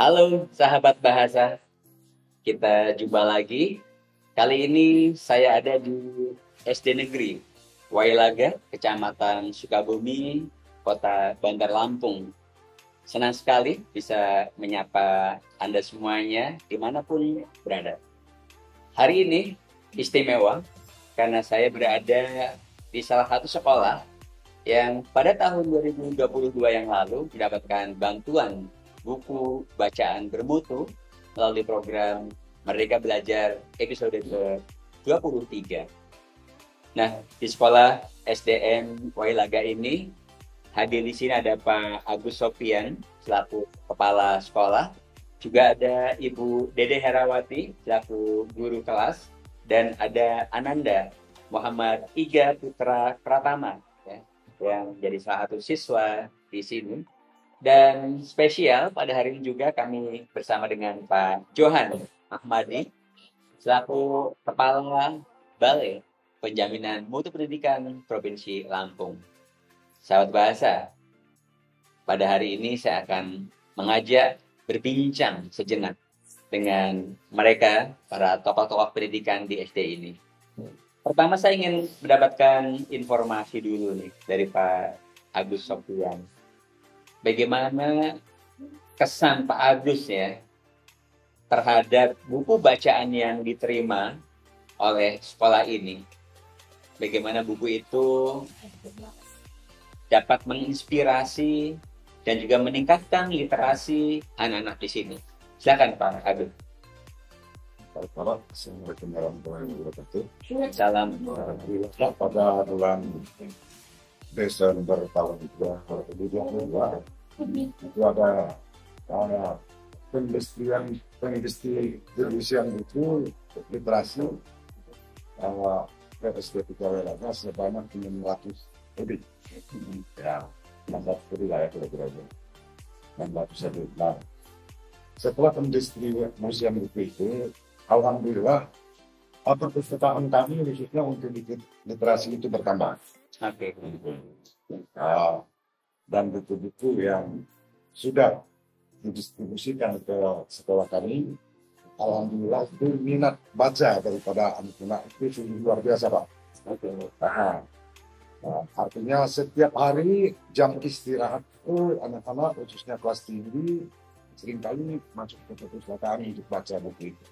Halo sahabat bahasa, kita jumpa lagi. Kali ini saya ada di SD Negeri Wailaga, Kecamatan Sukabumi, Kota Bandar Lampung. Senang sekali bisa menyapa Anda semuanya dimanapun berada. Hari ini istimewa karena saya berada di salah satu sekolah yang pada tahun 2022 yang lalu mendapatkan bantuan buku bacaan bermutu melalui program Merdeka Belajar episode ke-23. Nah, di sekolah SDN Wailaga ini hadir di sini ada Pak Agus Sofian selaku kepala sekolah, juga ada Ibu Dede Herawati selaku guru kelas, dan ada Ananda Muhammad Iga Putra Pratama yang jadi salah satu siswa di sini. Dan spesial pada hari ini juga kami bersama dengan Pak Johan Ahmadi selaku Kepala Balai Penjaminan Mutu Pendidikan Provinsi Lampung. Sahabat bahasa, pada hari ini saya akan mengajak berbincang sejenak dengan mereka, para tokoh-tokoh pendidikan di SD ini. Pertama saya ingin mendapatkan informasi dulu nih dari Pak Agus Sofian. Bagaimana kesan Pak Agus ya terhadap buku bacaan yang diterima oleh sekolah ini? Bagaimana buku itu dapat menginspirasi dan juga meningkatkan literasi anak-anak di sini? Silakan Pak Agus. Assalamualaikum warahmatullahi wabarakatuh. Salam. Pada bulan Desember tahun 2022 itu ada perindustrian buku literasi PSD 3 Wailaga sebanyak 600 lebih. Ya, 600 lebih lah ya kira-kira. 600 lebih. Nah, setelah pendistribusian buku itu, alhamdulillah perpustakaan kami khususnya untuk literasi itu bertambah. Oke. Dan buku-buku yang sudah didistribusikan ke sekolah kami, alhamdulillah itu minat baca daripada anak-anak itu sungguh luar biasa, Pak. Oke. Artinya setiap hari jam istirahat itu anak-anak khususnya kelas tinggi seringkali masuk ke perpustakaan untuk baca buku itu.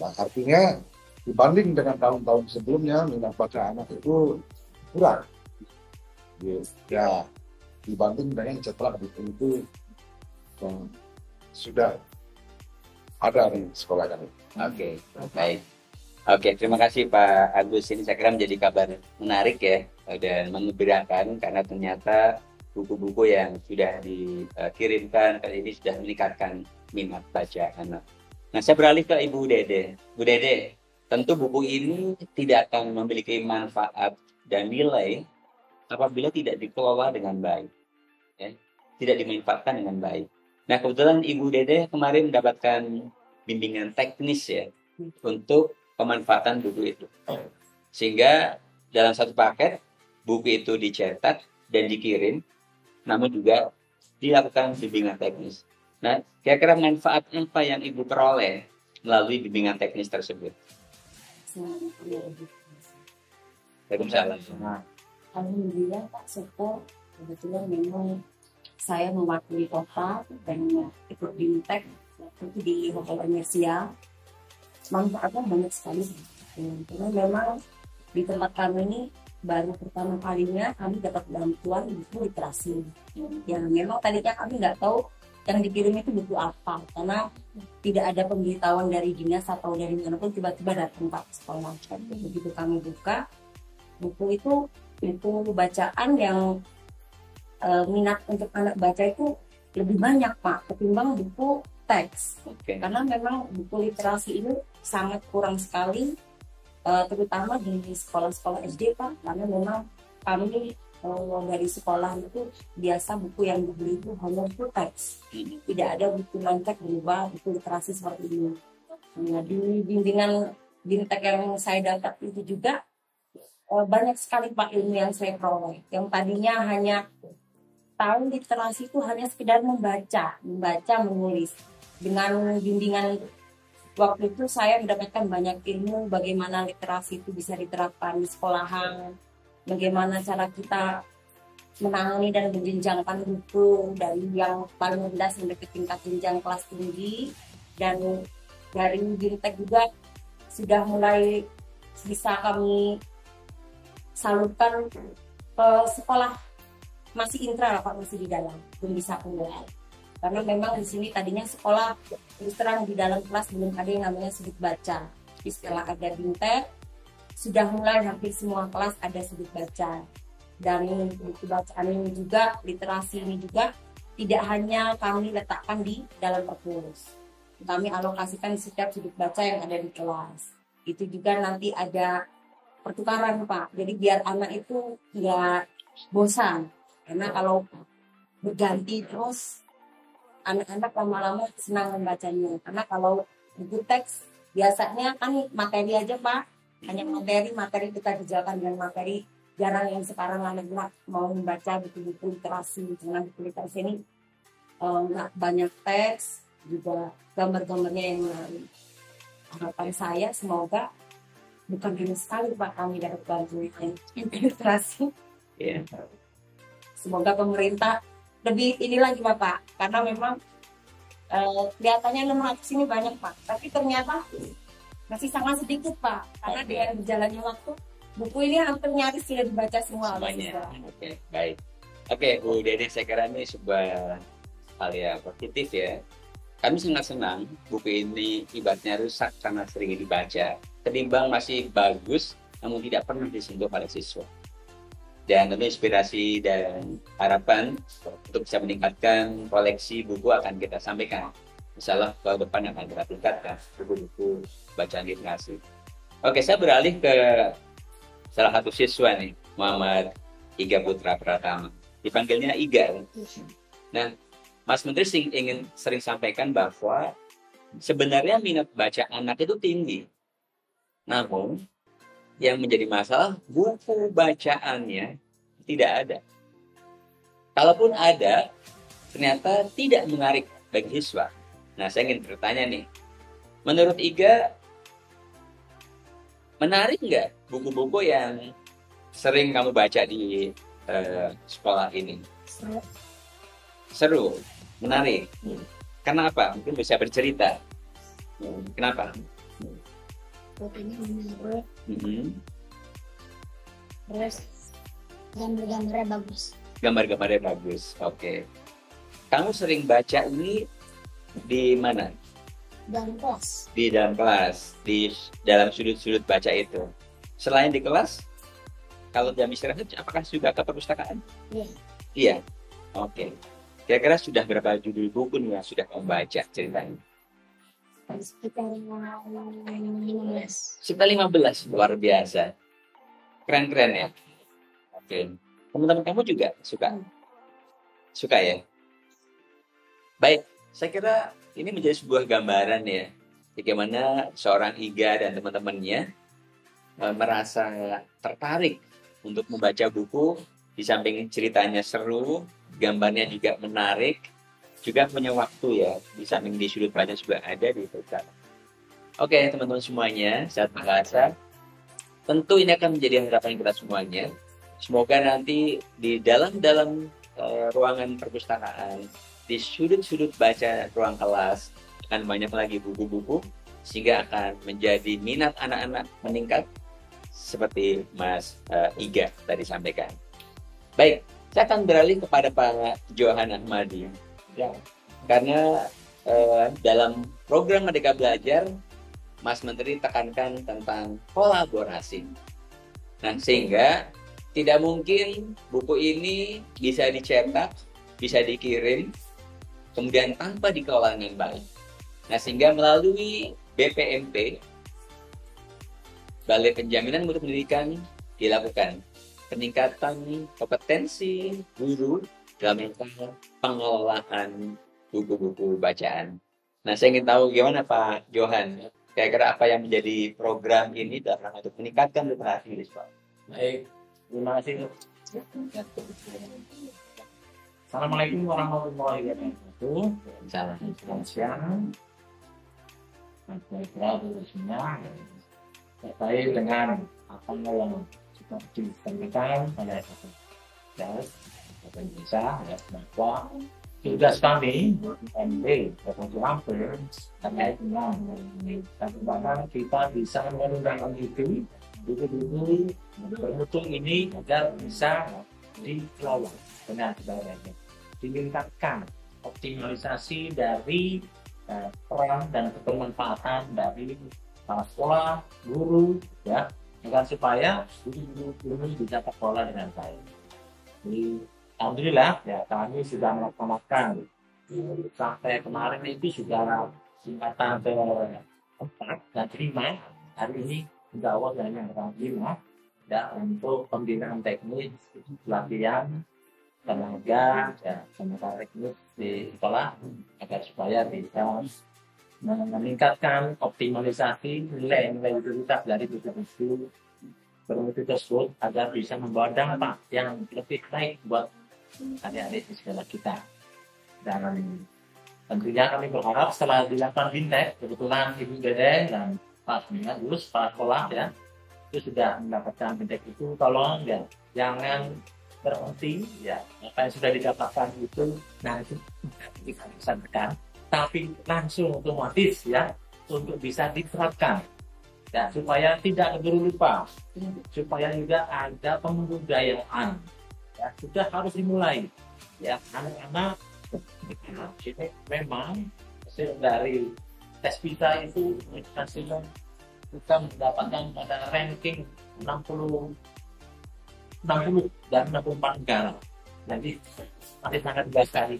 Nah, artinya dibanding dengan tahun-tahun sebelumnya minat baca anak itu kurang. Ya, dibanding dengan setelah buku itu sudah ada di sekolah kami. Oke, baik. Oke, terima kasih Pak Agus. Ini saya kira menjadi kabar menarik ya dan mengembirakan karena ternyata buku-buku yang sudah dikirimkan kali ini sudah meningkatkan minat baca anak. Nah, saya beralih ke Ibu Dede. Bu Dede, tentu buku ini tidak akan memiliki manfaat dan nilai apabila tidak dikelola dengan baik, ya, tidak dimanfaatkan dengan baik. Nah, kebetulan Ibu Dede kemarin mendapatkan bimbingan teknis ya untuk pemanfaatan buku itu, sehingga dalam satu paket buku itu dicetak dan dikirim, namun juga dilakukan bimbingan teknis. Nah, kira-kira manfaat apa yang Ibu peroleh melalui bimbingan teknis tersebut? Waalaikumsalam. Alhamdulillah Pak Soto, kebetulan memang saya mewakili kota dan ikut BIMTEK waktu itu di Hotel Komersial. Manfaatnya banyak sekali. Karena memang di tempat kami ini baru pertama kalinya kami dapat bantuan buku literasi. Yang memang tadinya kami nggak tahu yang dikirim itu buku apa, karena tidak ada pemberitahuan dari dinas atau dari manapun, tiba-tiba datang Pak sekolah. Begitu kami buka buku itu bacaan yang minat untuk anak baca itu lebih banyak Pak ketimbang buku teks. Okay. Karena memang buku literasi ini sangat kurang sekali, terutama di sekolah-sekolah SD Pak, karena memang kami dari sekolah itu biasa buku yang dibeli itu hanya buku teks, tidak ada buku mantek berubah buku literasi seperti ini. Nah, di bimbingan BIMTEK yang saya dapat itu juga banyak sekali Pak ilmu yang saya peroleh, yang tadinya hanya tahu literasi itu hanya sekedar membaca, menulis. Dengan bimbingan waktu itu saya mendapatkan banyak ilmu bagaimana literasi itu bisa diterapkan di sekolahan, bagaimana cara kita menangani dan menjenjangkan buku dari yang paling rendah sampai ke tingkat jenjang kelas tinggi, dan dari Bintek juga sudah mulai bisa kami salurkan ke sekolah, masih intra Pak, masih di dalam, belum bisa keluar. Karena memang di sini tadinya sekolah terus terang di dalam kelas belum ada yang namanya sudut baca. Tapi setelah ada Bintek, sudah mulai hampir semua kelas ada sudut baca. Dan buku bacaan ini juga, literasi ini juga tidak hanya kami letakkan di dalam perpus. Kami alokasikan setiap sudut baca yang ada di kelas. Itu juga nanti ada pertukaran Pak. Jadi biar anak itu nggak bosan. Karena kalau berganti terus, anak-anak lama-lama senang membacanya. Karena kalau buku teks biasanya kan materi aja Pak, hanya materi kita kerjakan dengan materi. Jarang yang sekarang anak-anak mau membaca buku-buku literasi. Karena buku literasi ini nggak banyak teks, juga gambar-gambarnya yang menarik. Harapan saya semoga bukan hanya sekali Pak kami dapat bantuan literasi. Iya. Semoga pemerintah lebih ini lagi Pak, karena memang kelihatannya 600 ini banyak Pak, tapi ternyata masih sangat sedikit Pak, karena dengan berjalannya waktu buku ini hampir nyaris sudah dibaca semua oleh Semuanya. siswa. Oke, baik. Oke, Bu Dede, saya kira ini sebuah hal yang positif ya. Kami sangat senang buku ini ibaratnya rusak karena sering dibaca, ketimbang masih bagus namun tidak pernah disentuh oleh siswa. Dan tentu inspirasi dan harapan untuk bisa meningkatkan koleksi buku akan kita sampaikan. Insya Allah tahun depan akan kita tingkatkan buku-buku bacaan literasi. Oke, saya beralih ke salah satu siswa nih, Muhammad Iga Putra Pratama. Dipanggilnya Iga. Nah, Mas Menteri sering sampaikan bahwa sebenarnya minat baca anak itu tinggi. Namun, yang menjadi masalah buku bacaannya tidak ada. Kalaupun ada, ternyata tidak menarik bagi siswa. Nah, saya ingin bertanya nih, menurut Iga, menarik nggak buku-buku yang sering kamu baca di sekolah ini? Seru, menarik. Kenapa? Mungkin bisa bercerita. Kenapa? Bukunya menarik, Mhm. terus gambar-gambarnya bagus. Gambar-gambarnya bagus. Oke. Kamu sering baca ini di mana? Dalam kelas, Di dalam kelas, di dalam sudut-sudut baca itu. Selain di kelas, kalau jam istirahat, apakah juga ke perpustakaan? Iya. Iya. Oke. Kira-kira sudah berapa judul buku nih yang sudah kamu baca ceritanya? sekitar 15. Sekitar 15, luar biasa. Keren-keren ya. Oke. Teman-teman kamu juga suka? Suka ya? Baik, saya kira ini menjadi sebuah gambaran ya. Bagaimana seorang Iga dan teman-temannya merasa tertarik untuk membaca buku. Di samping ceritanya seru, gambarnya juga menarik, juga punya waktu ya. Di samping di sudut baca juga ada di dekat. Oke, teman-teman semuanya, saat bahasa. Tentu ini akan menjadi harapan kita semuanya. Semoga nanti di dalam ruangan perpustakaan, di sudut-sudut baca ruang kelas, akan banyak lagi buku-buku, sehingga akan menjadi minat anak-anak meningkat, seperti Mas Iga tadi sampaikan. Baik, saya akan beralih kepada Pak Johan Ahmadi. Ya, karena dalam program Merdeka Belajar, Mas Menteri tekankan tentang kolaborasi. Nah, sehingga tidak mungkin buku ini bisa dicetak, bisa dikirim, kemudian tanpa dikelola dengan baik. Nah, sehingga melalui BPMP, Balai Penjaminan Mutu Pendidikan, dilakukan peningkatan kompetensi guru dalam rangka pengelolaan buku-buku bacaan. Nah, saya ingin tahu gimana Pak Johan, kira-kira apa yang menjadi program ini dalam rangka untuk meningkatkan literasi di sekolah? Baik, terima kasih. Assalamualaikum warahmatullahi wabarakatuh. Salam. Selamat siang. Semuanya terkait dengan apa yang kita disampaikan oleh Indonesia ya, bahwa tugas kami MD Provinsi Lampung terkait dengan bagaimana kita bisa menggunakan itu dulu bermutu ini agar bisa dikelola dengan baik, ditingkatkan optimalisasi dari peran dan kebermanfaatan dari para sekolah, guru, ya, agar supaya guru bisa terkelola dengan baik. Jadi, alhamdulillah, ya kami sudah melaksanakan sampai kemarin itu sudah tingkatan ke-4 dan 5. Hari ini insya Allah yang ke-5 ya, untuk pembinaan teknis, pelatihan tenaga, ya, tenaga teknis di sekolah agar supaya bisa meningkatkan optimalisasi nilai-nilai utilitas dari buku-buku bermutu tersebut agar bisa membawa dampak yang lebih baik buat adik-adik di sekolah kita. Dan tentunya kami berharap setelah dilakukan bintek, kebetulan Ibu Dede dan Pak Semina lulus Pak sekolah ya, itu sudah mendapatkan bintek itu, tolong ya jangan berhenti ya apa yang sudah didapatkan itu nanti kita sampaikan, tapi langsung otomatis ya untuk bisa diterapkan ya, supaya tidak keburu lupa, supaya juga ada pembudayaan ya, sudah harus dimulai ya. Anak-anak ini memang hasil dari tes PISA itu hasilnya kita mendapatkan pada ranking 60 dan 64 negara. Jadi masih sangat baik sekali.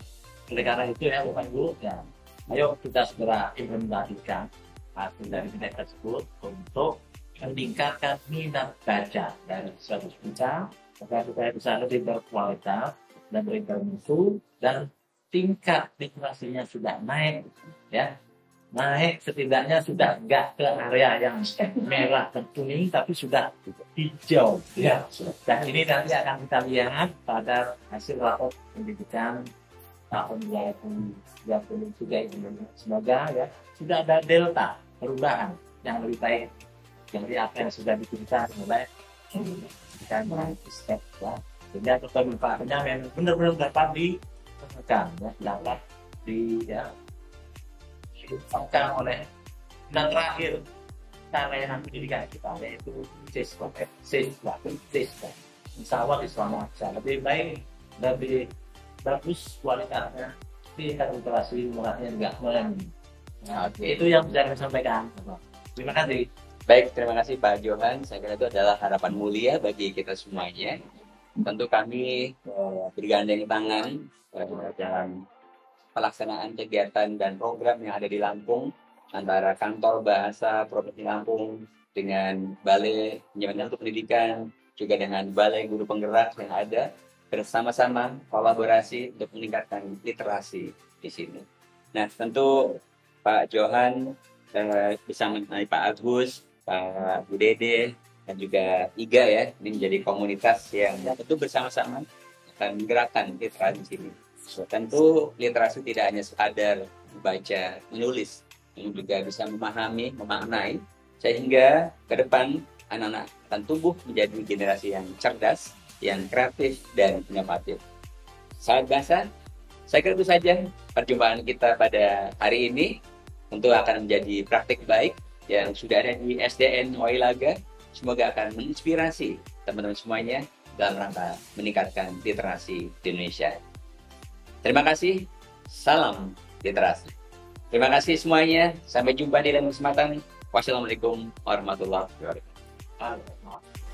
Oleh karena itu ya Bapak Ibu ya, ayo kita segera implementasikan hasil dari bintek tersebut untuk meningkatkan minat baca dari suatu baca agar supaya bisa lebih berkualitas dan bermutu, dan tingkat literasinya sudah naik ya. Naik setidaknya sudah enggak ke area yang merah dan kuning tapi sudah hijau ya. Dan ini nanti akan kita lihat pada hasil rapor pendidikan tahun 2023 ini. Semoga ya sudah ada delta perubahan yang lebih baik dari apa yang sudah diberikan oleh dan step ya. Sehingga kebermanfaatannya memang benar-benar dapat ditemukan ya, dapat dilakukan oleh dan terakhir layanan pendidikan kita yaitu siswa. Insya Allah di selama lebih baik, lebih bagus kualitasnya, tingkat literasi murahnya juga meningkat. Nah, itu yang bisa kami sampaikan. Terima kasih. Baik, terima kasih Pak Johan. Saya kira itu adalah harapan mulia bagi kita semuanya. Tentu kami bergandeng tangan dalam pelaksanaan kegiatan dan program yang ada di Lampung antara Kantor Bahasa Provinsi Lampung dengan Balai Penyelenggara Pendidikan, juga dengan Balai Guru Penggerak yang ada, bersama-sama kolaborasi untuk meningkatkan literasi di sini. Nah, tentu Pak Johan bisa menemani Pak Agus, Pak Bu Dede, dan juga Iga ya, ini menjadi komunitas yang tentu bersama-sama akan menggerakkan literasi di sini. Tentu literasi tidak hanya sekadar membaca, menulis, yang juga bisa memahami, memaknai, sehingga ke depan anak-anak akan tumbuh menjadi generasi yang cerdas, yang kreatif, dan inovatif. Sahabat bahasa, saya kira itu saja perjumpaan kita pada hari ini. Tentu akan menjadi praktik baik yang sudah ada di SDN Wailaga. Semoga akan menginspirasi teman-teman semuanya dalam rangka meningkatkan literasi di Indonesia. Terima kasih, salam literasi. Terima kasih semuanya, sampai jumpa di lain kesempatan. Wassalamualaikum warahmatullahi wabarakatuh.